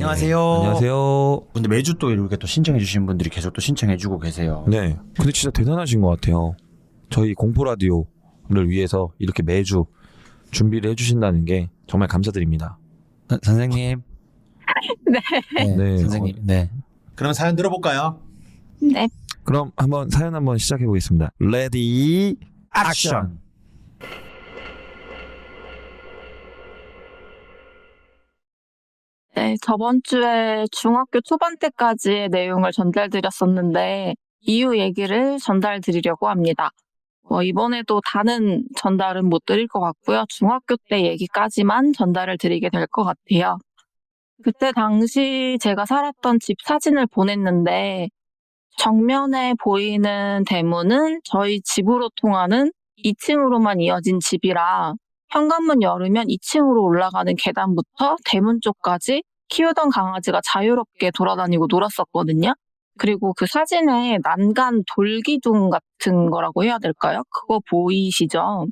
안녕하세요. 안녕하세요. 근데 매주 또 이렇게 또 신청해 주신 분들이 계속 또 신청해 주고 계세요. 네. 근데 진짜 대단하신 것 같아요. 저희 공포 라디오를 위해서 이렇게 매주 준비를 해주신다는 게 정말 감사드립니다. 선생님. 네. 네. 선생님. 네. 그러면 사연 들어볼까요? 네. 그럼 사연 한번 시작해 보겠습니다. 레디 액션. 네, 저번 주에 중학교 초반 때까지의 내용을 전달드렸었는데 이후 얘기를 전달드리려고 합니다. 이번에도 다는 전달은 못 드릴 것 같고요. 중학교 때 얘기까지만 전달을 드리게 될 것 같아요. 그때 당시 제가 살았던 집 사진을 보냈는데 정면에 보이는 대문은 저희 집으로 통하는 2층으로만 이어진 집이라 현관문 열으면 2층으로 올라가는 계단부터 대문 쪽까지 키우던 강아지가 자유롭게 돌아다니고 놀았었거든요. 그리고 그 사진에 난간 돌기둥 같은 거라고 해야 될까요? 그거 보이시죠?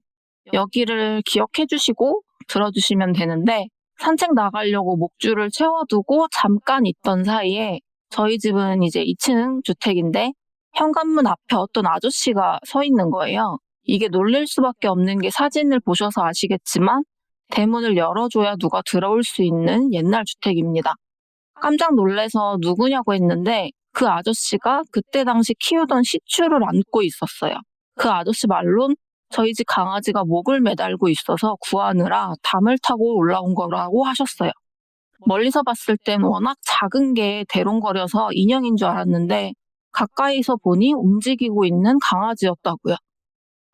여기를 기억해 주시고 들어주시면 되는데 산책 나가려고 목줄을 채워두고 잠깐 있던 사이에 저희 집은 이제 2층 주택인데 현관문 앞에 어떤 아저씨가 서 있는 거예요. 이게 놀랄 수밖에 없는 게 사진을 보셔서 아시겠지만 대문을 열어줘야 누가 들어올 수 있는 옛날 주택입니다. 깜짝 놀라서 누구냐고 했는데 그 아저씨가 그때 당시 키우던 시추를 안고 있었어요. 그 아저씨 말론 저희 집 강아지가 목을 매달고 있어서 구하느라 담을 타고 올라온 거라고 하셨어요. 멀리서 봤을 땐 워낙 작은 게 대롱거려서 인형인 줄 알았는데 가까이서 보니 움직이고 있는 강아지였다고요.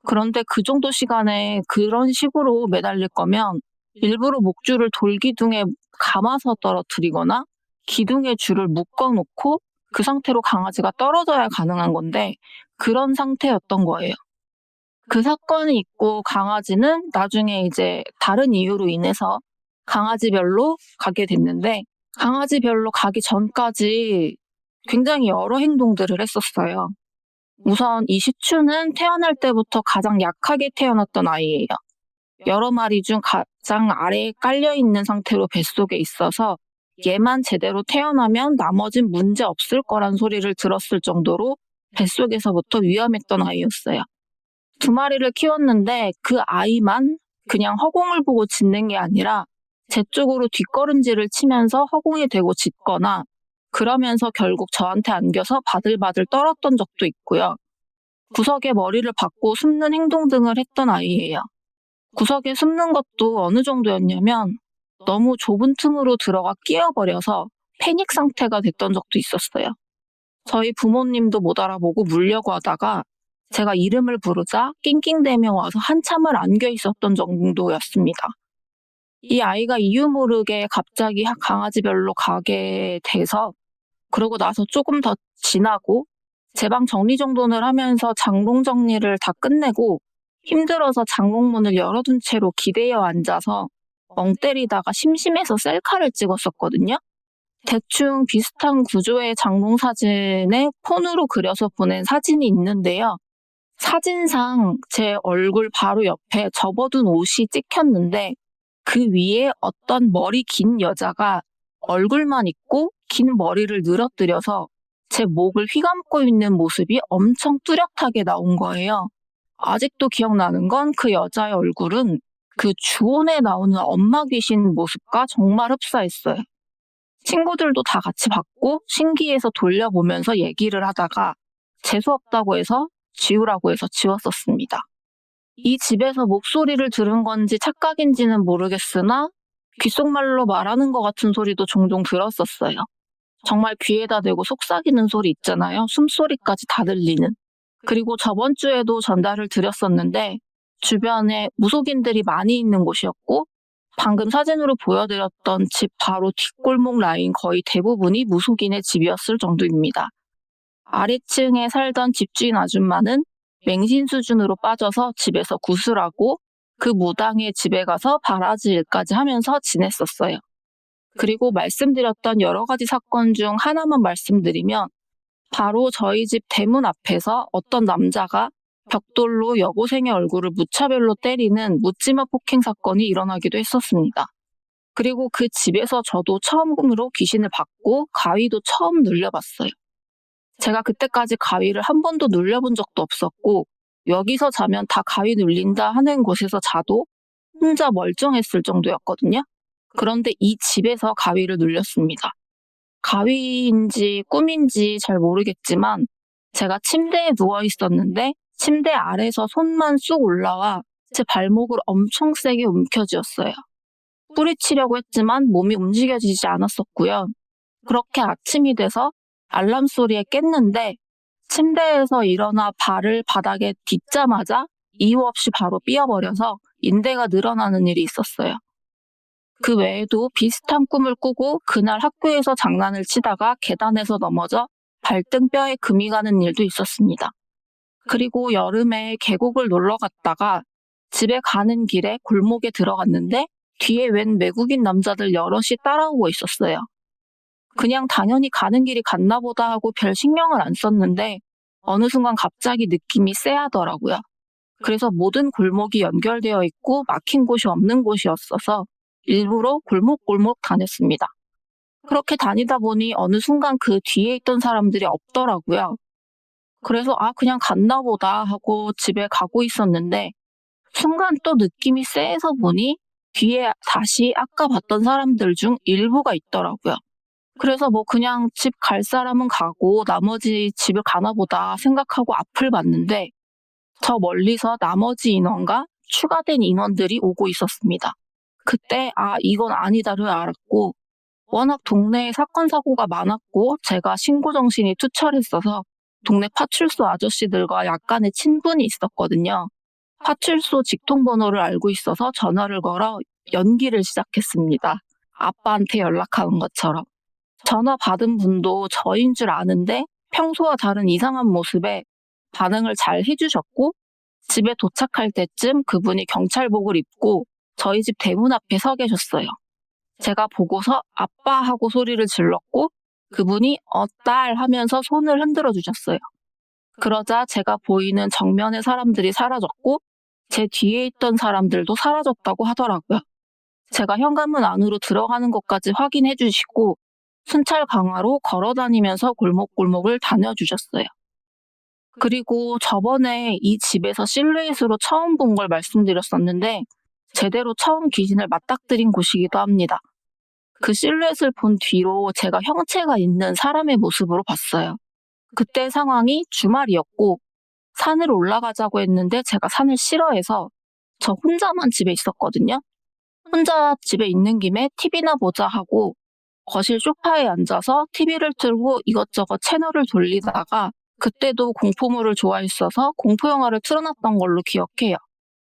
그런데 그 정도 시간에 그런 식으로 매달릴 거면 일부러 목줄을 돌기둥에 감아서 떨어뜨리거나 기둥에 줄을 묶어놓고 그 상태로 강아지가 떨어져야 가능한 건데 그런 상태였던 거예요. 그 사건이 있고 강아지는 나중에 이제 다른 이유로 인해서 강아지별로 가게 됐는데 강아지별로 가기 전까지 굉장히 여러 행동들을 했었어요. 우선 이 시추는 태어날 때부터 가장 약하게 태어났던 아이예요. 여러 마리 중 가장 아래에 깔려있는 상태로 뱃속에 있어서 얘만 제대로 태어나면 나머진 문제 없을 거란 소리를 들었을 정도로 뱃속에서부터 위험했던 아이였어요. 2마리를 키웠는데 그 아이만 그냥 허공을 보고 짖는 게 아니라 제 쪽으로 뒷걸음질을 치면서 허공에 대고 짖거나 그러면서 결국 저한테 안겨서 바들바들 떨었던 적도 있고요. 구석에 머리를 박고 숨는 행동 등을 했던 아이예요. 구석에 숨는 것도 어느 정도였냐면 너무 좁은 틈으로 들어가 끼어버려서 패닉 상태가 됐던 적도 있었어요. 저희 부모님도 못 알아보고 물려고 하다가 제가 이름을 부르자 낑낑대며 와서 한참을 안겨 있었던 정도였습니다. 이 아이가 이유 모르게 갑자기 강아지별로 가게 돼서 그러고 나서 조금 더 지나고 제 방 정리정돈을 하면서 장롱 정리를 다 끝내고 힘들어서 장롱문을 열어둔 채로 기대어 앉아서 멍 때리다가 심심해서 셀카를 찍었었거든요. 대충 비슷한 구조의 장롱 사진에 폰으로 그려서 보낸 사진이 있는데요. 사진상 제 얼굴 바로 옆에 접어둔 옷이 찍혔는데 그 위에 어떤 머리 긴 여자가 얼굴만 있고 긴 머리를 늘어뜨려서 제 목을 휘감고 있는 모습이 엄청 뚜렷하게 나온 거예요. 아직도 기억나는 건 그 여자의 얼굴은 그 주온에 나오는 엄마 귀신 모습과 정말 흡사했어요. 친구들도 다 같이 봤고 신기해서 돌려보면서 얘기를 하다가 재수없다고 해서 지우라고 해서 지웠었습니다. 이 집에서 목소리를 들은 건지 착각인지는 모르겠으나 귓속말로 말하는 것 같은 소리도 종종 들었었어요. 정말 귀에다 대고 속삭이는 소리 있잖아요. 숨소리까지 다 들리는. 그리고 저번 주에도 전달을 드렸었는데 주변에 무속인들이 많이 있는 곳이었고 방금 사진으로 보여드렸던 집 바로 뒷골목 라인 거의 대부분이 무속인의 집이었을 정도입니다. 아래층에 살던 집주인 아줌마는 맹신 수준으로 빠져서 집에서 구슬하고 그 무당의 집에 가서 바라지 일까지 하면서 지냈었어요. 그리고 말씀드렸던 여러 가지 사건 중 하나만 말씀드리면 바로 저희 집 대문 앞에서 어떤 남자가 벽돌로 여고생의 얼굴을 무차별로 때리는 묻지마 폭행 사건이 일어나기도 했었습니다. 그리고 그 집에서 저도 처음으로 귀신을 봤고 가위도 처음 눌려봤어요. 제가 그때까지 가위를 한 번도 눌려본 적도 없었고 여기서 자면 다 가위 눌린다 하는 곳에서 자도 혼자 멀쩡했을 정도였거든요. 그런데 이 집에서 가위를 눌렸습니다. 가위인지 꿈인지 잘 모르겠지만 제가 침대에 누워 있었는데 침대 아래서 손만 쑥 올라와 제 발목을 엄청 세게 움켜쥐었어요. 뿌리치려고 했지만 몸이 움직여지지 않았었고요. 그렇게 아침이 돼서 알람 소리에 깼는데 침대에서 일어나 발을 바닥에 딛자마자 이유 없이 바로 삐어버려서 인대가 늘어나는 일이 있었어요. 그 외에도 비슷한 꿈을 꾸고 그날 학교에서 장난을 치다가 계단에서 넘어져 발등뼈에 금이 가는 일도 있었습니다. 그리고 여름에 계곡을 놀러 갔다가 집에 가는 길에 골목에 들어갔는데 뒤에 웬 외국인 남자들 여럿이 따라오고 있었어요. 그냥 당연히 가는 길이 같나 보다 하고 별 신경을 안 썼는데 어느 순간 갑자기 느낌이 쎄하더라고요. 그래서 모든 골목이 연결되어 있고 막힌 곳이 없는 곳이었어서 일부러 골목골목 다녔습니다. 그렇게 다니다 보니 어느 순간 그 뒤에 있던 사람들이 없더라고요. 그래서 그냥 갔나 보다 하고 집에 가고 있었는데 순간 또 느낌이 쎄해서 보니 뒤에 다시 아까 봤던 사람들 중 일부가 있더라고요. 그래서 그냥 집 갈 사람은 가고 나머지 집을 가나 보다 생각하고 앞을 봤는데 저 멀리서 나머지 인원과 추가된 인원들이 오고 있었습니다. 그때 이건 아니다를 알았고 워낙 동네에 사건 사고가 많았고 제가 신고정신이 투철했어서 동네 파출소 아저씨들과 약간의 친분이 있었거든요. 파출소 직통번호를 알고 있어서 전화를 걸어 연기를 시작했습니다. 아빠한테 연락하는 것처럼. 전화 받은 분도 저인 줄 아는데 평소와 다른 이상한 모습에 반응을 잘 해주셨고 집에 도착할 때쯤 그분이 경찰복을 입고 저희 집 대문 앞에 서 계셨어요. 제가 보고서 아빠 하고 소리를 질렀고 그분이 딸 하면서 손을 흔들어 주셨어요. 그러자 제가 보이는 정면의 사람들이 사라졌고 제 뒤에 있던 사람들도 사라졌다고 하더라고요. 제가 현관문 안으로 들어가는 것까지 확인해 주시고 순찰 강화로 걸어다니면서 골목골목을 다녀주셨어요. 그리고 저번에 이 집에서 실루엣으로 처음 본 걸 말씀드렸었는데 제대로 처음 귀신을 맞닥뜨린 곳이기도 합니다. 그 실루엣을 본 뒤로 제가 형체가 있는 사람의 모습으로 봤어요. 그때 상황이 주말이었고 산을 올라가자고 했는데 제가 산을 싫어해서 저 혼자만 집에 있었거든요. 혼자 집에 있는 김에 TV나 보자 하고 거실 소파에 앉아서 TV를 틀고 이것저것 채널을 돌리다가 그때도 공포물을 좋아했어서 공포영화를 틀어놨던 걸로 기억해요.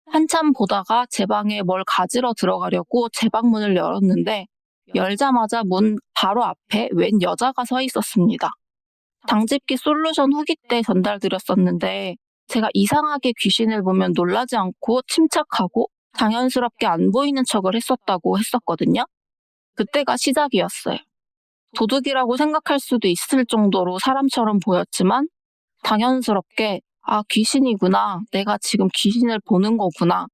한참 보다가 제 방에 뭘 가지러 들어가려고 제 방문을 열었는데 열자마자 문 바로 앞에 웬 여자가 서 있었습니다. 당집기 솔루션 후기 때 전달드렸었는데 제가 이상하게 귀신을 보면 놀라지 않고 침착하고 당연스럽게 안 보이는 척을 했었다고 했었거든요. 그때가 시작이었어요. 도둑이라고 생각할 수도 있을 정도로 사람처럼 보였지만 당연스럽게 귀신이구나. 내가 지금 귀신을 보는 거구나.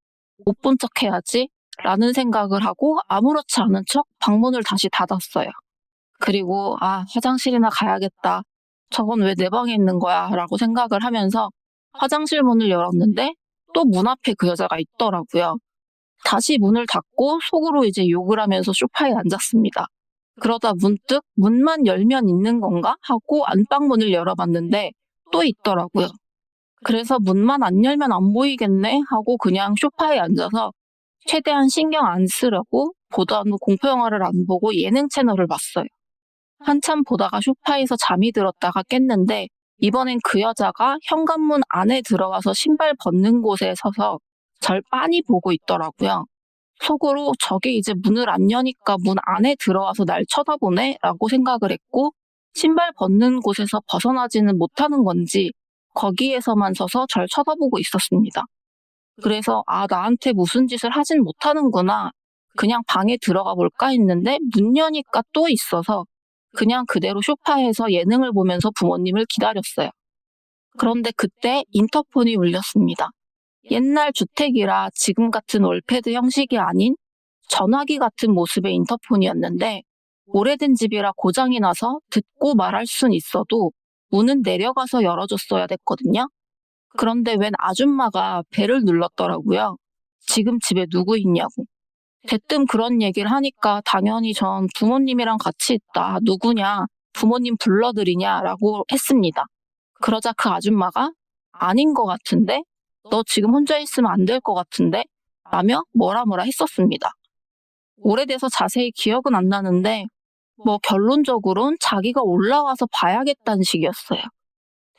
못 본 척 해야지. 라는 생각을 하고 아무렇지 않은 척 방문을 다시 닫았어요. 그리고 화장실이나 가야겠다. 저건 왜 내 방에 있는 거야? 라고 생각을 하면서 화장실 문을 열었는데 또 문 앞에 그 여자가 있더라고요. 다시 문을 닫고 속으로 이제 욕을 하면서 소파에 앉았습니다. 그러다 문득 문만 열면 있는 건가? 하고 안방문을 열어봤는데 또 있더라고요. 그래서 문만 안 열면 안 보이겠네? 하고 그냥 소파에 앉아서 최대한 신경 안 쓰려고 보다는 공포영화를 안 보고 예능 채널을 봤어요. 한참 보다가 소파에서 잠이 들었다가 깼는데 이번엔 그 여자가 현관문 안에 들어와서 신발 벗는 곳에 서서 절 빤히 보고 있더라고요. 속으로 저게 이제 문을 안 여니까 문 안에 들어와서 날 쳐다보네? 라고 생각을 했고 신발 벗는 곳에서 벗어나지는 못하는 건지 거기에서만 서서 절 쳐다보고 있었습니다. 그래서 나한테 무슨 짓을 하진 못하는구나. 그냥 방에 들어가 볼까 했는데 문 여니까 또 있어서 그냥 그대로 소파에서 예능을 보면서 부모님을 기다렸어요. 그런데 그때 인터폰이 울렸습니다. 옛날 주택이라 지금 같은 월패드 형식이 아닌 전화기 같은 모습의 인터폰이었는데 오래된 집이라 고장이 나서 듣고 말할 순 있어도 문은 내려가서 열어줬어야 됐거든요. 그런데 웬 아줌마가 벨을 눌렀더라고요. 지금 집에 누구 있냐고. 대뜸 그런 얘기를 하니까 당연히 전 부모님이랑 같이 있다. 누구냐? 부모님 불러드리냐라고 했습니다. 그러자 그 아줌마가 아닌 것 같은데? 너 지금 혼자 있으면 안 될 것 같은데? 라며 뭐라 했었습니다. 오래돼서 자세히 기억은 안 나는데 결론적으론 자기가 올라와서 봐야겠다는 식이었어요.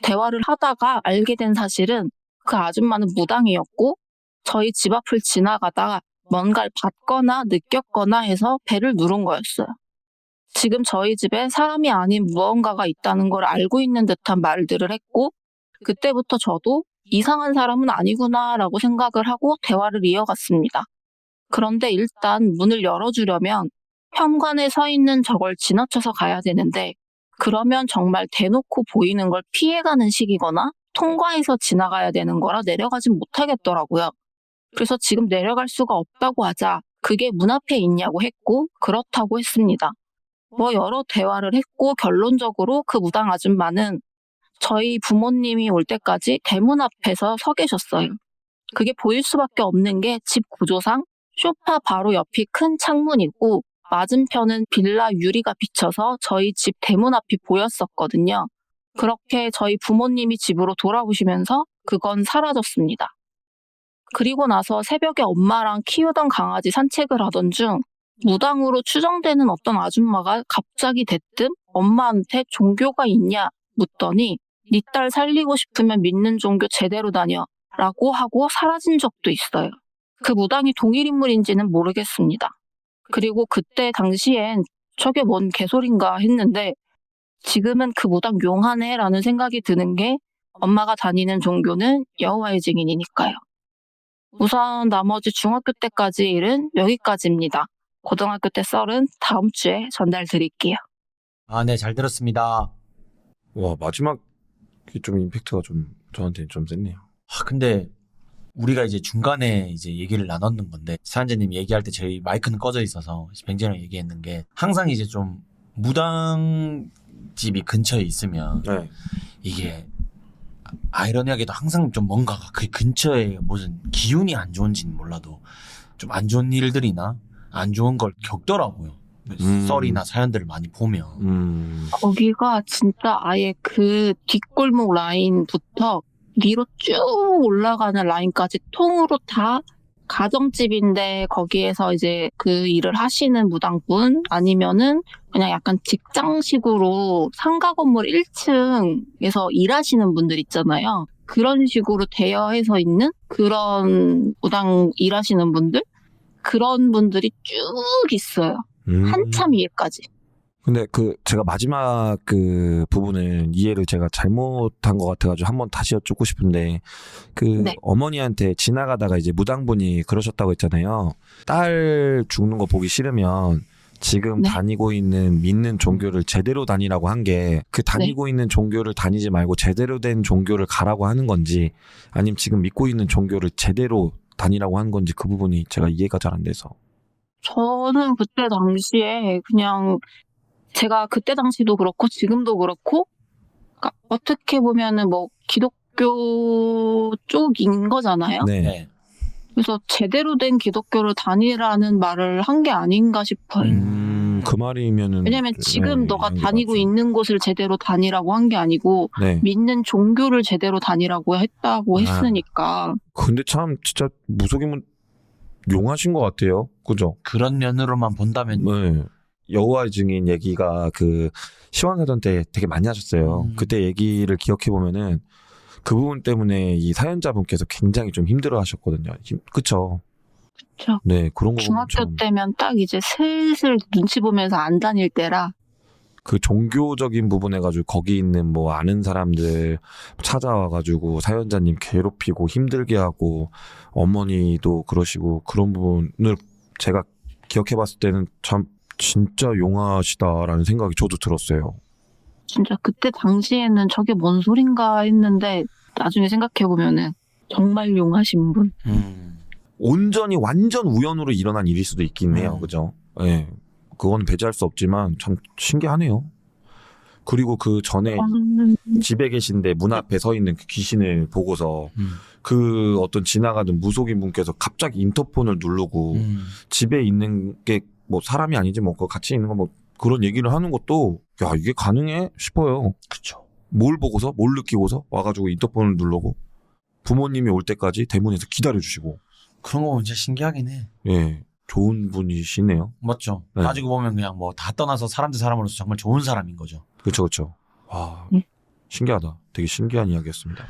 대화를 하다가 알게 된 사실은 그 아줌마는 무당이었고 저희 집 앞을 지나가다가 뭔가를 봤거나 느꼈거나 해서 벨을 누른 거였어요. 지금 저희 집에 사람이 아닌 무언가가 있다는 걸 알고 있는 듯한 말들을 했고 그때부터 저도 이상한 사람은 아니구나라고 생각을 하고 대화를 이어갔습니다. 그런데 일단 문을 열어주려면 현관에 서 있는 저걸 지나쳐서 가야 되는데 그러면 정말 대놓고 보이는 걸 피해가는 식이거나 통과해서 지나가야 되는 거라 내려가진 못하겠더라고요. 그래서 지금 내려갈 수가 없다고 하자 그게 문 앞에 있냐고 했고 그렇다고 했습니다. 여러 대화를 했고 결론적으로 그 무당 아줌마는 저희 부모님이 올 때까지 대문 앞에서 서 계셨어요. 그게 보일 수밖에 없는 게 집 구조상 소파 바로 옆이 큰 창문이고 맞은편은 빌라 유리가 비쳐서 저희 집 대문 앞이 보였었거든요. 그렇게 저희 부모님이 집으로 돌아오시면서 그건 사라졌습니다. 그리고 나서 새벽에 엄마랑 키우던 강아지 산책을 하던 중 무당으로 추정되는 어떤 아줌마가 갑자기 대뜸 엄마한테 종교가 있냐 묻더니 네 딸 살리고 싶으면 믿는 종교 제대로 다녀 라고 하고 사라진 적도 있어요. 그 무당이 동일인물인지는 모르겠습니다. 그리고 그때 당시엔 저게 뭔 개소린가 했는데 지금은 그 무당 용하네 라는 생각이 드는 게 엄마가 다니는 종교는 여호와의 증인이니까요. 우선 나머지 중학교 때까지 일은 여기까지입니다. 고등학교 때 썰은 다음 주에 전달 드릴게요. 아, 네, 잘 들었습니다. 와, 마지막이 좀 임팩트가 좀 저한테는 좀 셌네요. 근데 우리가 이제 중간에 이제 얘기를 나눴는 건데 사연자님 얘기할 때 저희 마이크는 꺼져 있어서 뱅제랑 얘기했는 게 항상 이제 좀 무당집이 근처에 있으면 네. 이게 아이러니하게도 항상 좀 뭔가가 그 근처에 무슨 기운이 안 좋은지는 몰라도 좀 안 좋은 일들이나 안 좋은 걸 겪더라고요. 썰이나 사연들을 많이 보면. 거기가 진짜 아예 그 뒷골목 라인부터 위로 쭉 올라가는 라인까지 통으로 다 가정집인데 거기에서 이제 그 일을 하시는 무당분 아니면은 그냥 약간 직장식으로 상가 건물 1층에서 일하시는 분들 있잖아요. 그런 식으로 대여해서 있는 그런 무당 일하시는 분들? 그런 분들이 쭉 있어요. 한참 위에까지. 근데 제가 마지막 그 부분은 이해를 제가 잘못한 것 같아가지고 한번 다시 여쭙고 싶은데 네. 어머니한테 지나가다가 이제 무당분이 그러셨다고 했잖아요. 딸 죽는 거 보기 싫으면 지금 네. 다니고 있는 믿는 종교를 제대로 다니라고 한 게 그 다니고 있는 종교를 다니지 말고 제대로 된 종교를 가라고 하는 건지 아니면 지금 믿고 있는 종교를 제대로 다니라고 하는 건지 그 부분이 제가 이해가 잘 안 돼서. 저는 그때 당시에 그냥 제가 그때 당시도 그렇고 지금도 그렇고 그러니까 어떻게 보면은 기독교 쪽인 거잖아요. 네. 네. 그래서 제대로 된 기독교를 다니라는 말을 한 게 아닌가 싶어요. 그 말이면은 왜냐면 지금 너가 아닌 것 다니고 같아요. 있는 곳을 제대로 다니라고 한 게 아니고 네. 믿는 종교를 제대로 다니라고 했다고 아. 했으니까. 근데 참 진짜 무속임은 용하신 것 같아요. 그죠? 그런 면으로만 본다면 네. 여호와의 증인 얘기가 그 시원하던 때 되게 많이 하셨어요. 그때 얘기를 기억해 보면은 그 부분 때문에 이 사연자분께서 굉장히 좀 힘들어 하셨거든요. 그쵸? 그쵸. 네, 그런 거 보면 중학교 참 때면 딱 이제 슬슬 눈치 보면서 안 다닐 때라. 그 종교적인 부분 해가지고 거기 있는 뭐 아는 사람들 찾아와가지고 사연자님 괴롭히고 힘들게 하고 어머니도 그러시고 그런 부분을 제가 기억해봤을 때는 참 진짜 용하시다라는 생각이 저도 들었어요. 진짜 그때 당시에는 저게 뭔 소린가 했는데 나중에 생각해보면은 정말 용하신 분. 온전히 완전 우연으로 일어난 일일 수도 있긴 해요. 음. 그죠? 예. 그건 배제할 수 없지만 참 신기하네요. 그리고 그 전에 집에 계신데 문 앞에 서 있는 그 귀신을 보고서 그 어떤 지나가는 무속인 분께서 갑자기 인터폰을 누르고 집에 있는 게 뭐 사람이 아니지 뭐 그거 같이 있는 거 뭐 그런 얘기를 하는 것도 야 이게 가능해 싶어요. 그쵸. 뭘 보고서 뭘 느끼고서 와가지고 인터폰을 누르고 부모님이 올 때까지 대문에서 기다려주시고 그런 거 보면 진짜 신기하긴 해. 예 좋은 분이시네요. 맞죠? 네. 따지고 보면 그냥 뭐 다 떠나서 사람 대 사람으로서 정말 좋은 사람인 거죠. 그렇죠. 와 네. 신기하다. 되게 신기한 이야기였습니다.